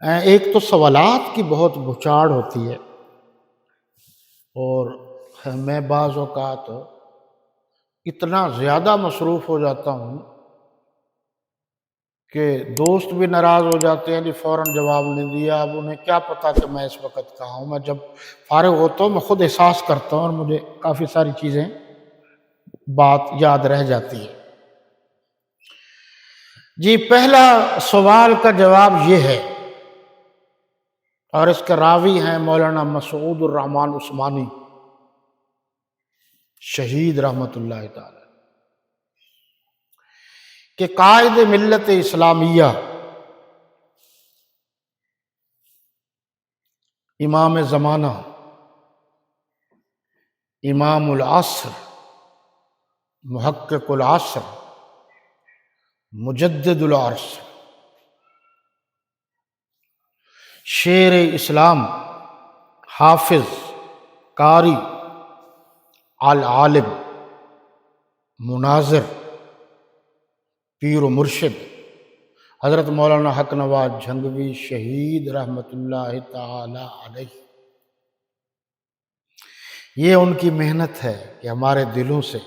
ایک تو سوالات کی بہت بچاڑ ہوتی ہے، اور میں بعض اوقات اتنا زیادہ مصروف ہو جاتا ہوں کہ دوست بھی ناراض ہو جاتے ہیں، جی فوراً جواب نہیں دیا، اب انہیں کیا پتا کہ میں اس وقت کہاں ہوں۔ میں جب فارغ ہوتا ہوں میں خود احساس کرتا ہوں اور مجھے کافی ساری چیزیں بات یاد رہ جاتی ہے۔ جی پہلا سوال کا جواب یہ ہے، اور اس کے راوی ہیں مولانا مسعود الرحمن عثمانی شہید رحمۃ اللہ تعالی، کہ قائد ملت اسلامیہ امام زمانہ، امام العصر، محقق العصر، مجدد العرش، شیر اسلام، حافظ، قاری، العالم، مناظر، پیر و مرشد حضرت مولانا حق نواز جھنگوی شہید رحمۃ اللہ تعالی علیہ، یہ ان کی محنت ہے کہ ہمارے دلوں سے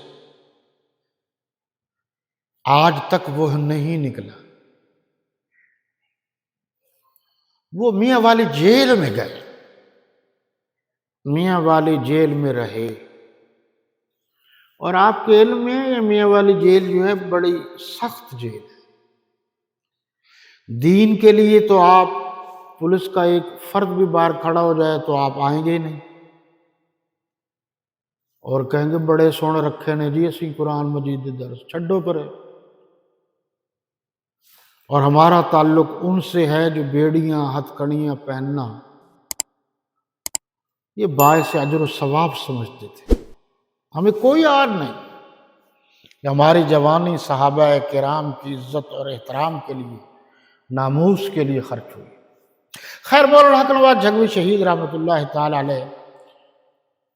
آج تک وہ نہیں نکلا۔ وہ میاں والی جیل میں گئے، میاں والی جیل میں رہے، اور آپ کے علم میں یہ میاں والی جیل جو ہے بڑی سخت جیل ہے۔ دین کے لیے تو آپ پولیس کا ایک فرد بھی باہر کھڑا ہو جائے تو آپ آئیں گے ہی نہیں، اور کہیں گے بڑے سونے رکھے نے جی اسی قرآن مجید دے درس چھڈو پرے، اور ہمارا تعلق ان سے ہے جو بیڑیاں ہتھ کڑیاں پہننا یہ باعث اجر و ثواب سمجھتے تھے۔ ہمیں کوئی آر نہیں کہ ہماری جوانی صحابہ کرام کی عزت اور احترام کے لیے، ناموس کے لیے خرچ ہوئی۔ خیر مولانا حق نواز جھنگوی شہید رحمۃ اللہ تعالی علیہ،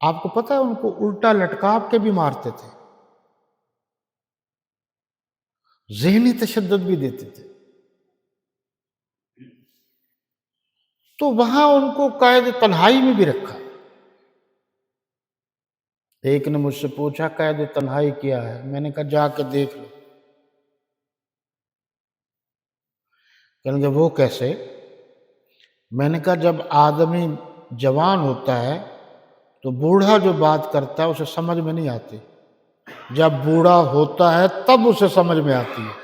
آپ کو پتہ ہے ان کو الٹا لٹکا کے بھی مارتے تھے، ذہنی تشدد بھی دیتے تھے۔ تو وہاں ان کو قید تنہائی میں بھی رکھا۔ ایک نے مجھ سے پوچھا قید تنہائی کیا ہے؟ میں نے کہا جا کے دیکھ لو۔ کہنے لگے وہ کیسے؟ میں نے کہا جب آدمی جوان ہوتا ہے تو بوڑھا جو بات کرتا ہے اسے سمجھ میں نہیں آتی، جب بوڑھا ہوتا ہے تب اسے سمجھ میں آتی ہے۔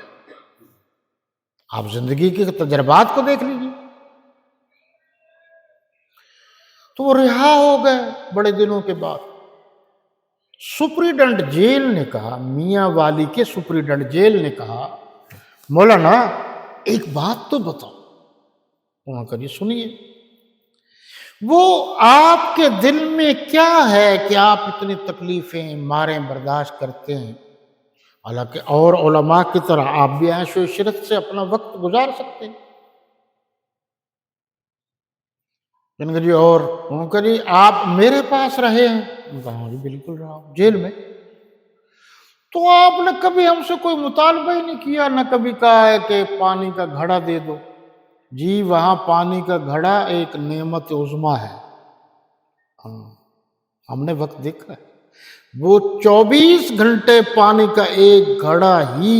آپ زندگی کے تجربات کو دیکھ لیجیے۔ تو وہ رہا ہو گئے بڑے دنوں کے بعد۔ سپریڈنٹ جیل نے کہا، میاں والی کے سپریڈنٹ جیل نے کہا مولانا ایک بات تو بتاؤ۔ وہاں کہا جی سنیے۔ وہ آپ کے دل میں کیا ہے کہ آپ اتنی تکلیفیں ماریں برداشت کرتے ہیں، حالانکہ اور علماء کی طرح آپ بھی عیش و عشرت سے اپنا وقت گزار سکتے ہیں؟ کہنے جی اور؟ انہوں نے کہا جی آپ میرے پاس رہے ہیں؟ میں کہا ہاں جی بالکل رہا ہوں جیل میں۔ تو آپ نے کبھی ہم سے کوئی مطالبہ ہی نہیں کیا، نہ کبھی کہا ہے کہ پانی کا گھڑا دے دو؟ جی وہاں پانی کا گھڑا ایک نعمت عظمیٰ ہے، ہاں ہم نے وقت دیکھا ہے۔ وہ 24 گھنٹے پانی کا ایک گھڑا ہی،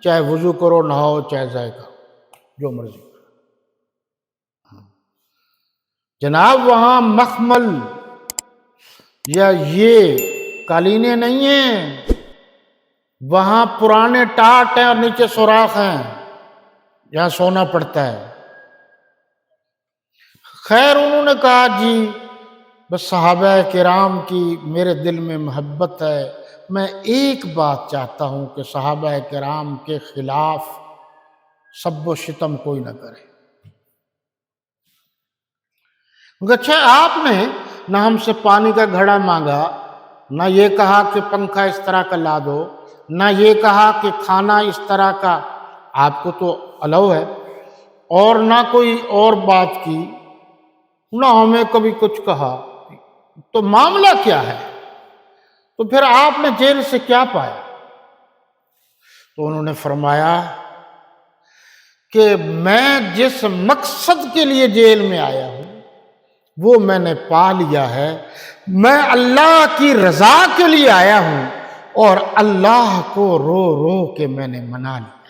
چاہے وضو کرو نہاؤ چاہے ذائقہ جو مرضی۔ جناب وہاں مخمل یا یہ قالینیں نہیں ہیں، وہاں پرانے ٹاٹ ہیں اور نیچے سوراخ ہیں، یہاں سونا پڑتا ہے۔ خیر انہوں نے کہا جی بس صحابہ کرام کی میرے دل میں محبت ہے، میں ایک بات چاہتا ہوں کہ صحابہ کرام کے خلاف سب و شتم کوئی نہ کرے۔ اچھا آپ نے نہ ہم سے پانی کا گھڑا مانگا، نہ یہ کہا کہ پنکھا اس طرح کا لا دو، نہ یہ کہا کہ کھانا اس طرح کا آپ کو تو الاؤ ہے، اور نہ کوئی اور بات کی، نہ ہمیں کبھی کچھ کہا، تو معاملہ کیا ہے؟ تو پھر آپ نے جیل سے کیا پایا؟ تو انہوں نے فرمایا کہ میں جس مقصد کے لیے جیل میں آیا ہوں وہ میں نے پا لیا ہے، میں اللہ کی رضا کے لیے آیا ہوں اور اللہ کو رو رو کے میں نے منا لیا۔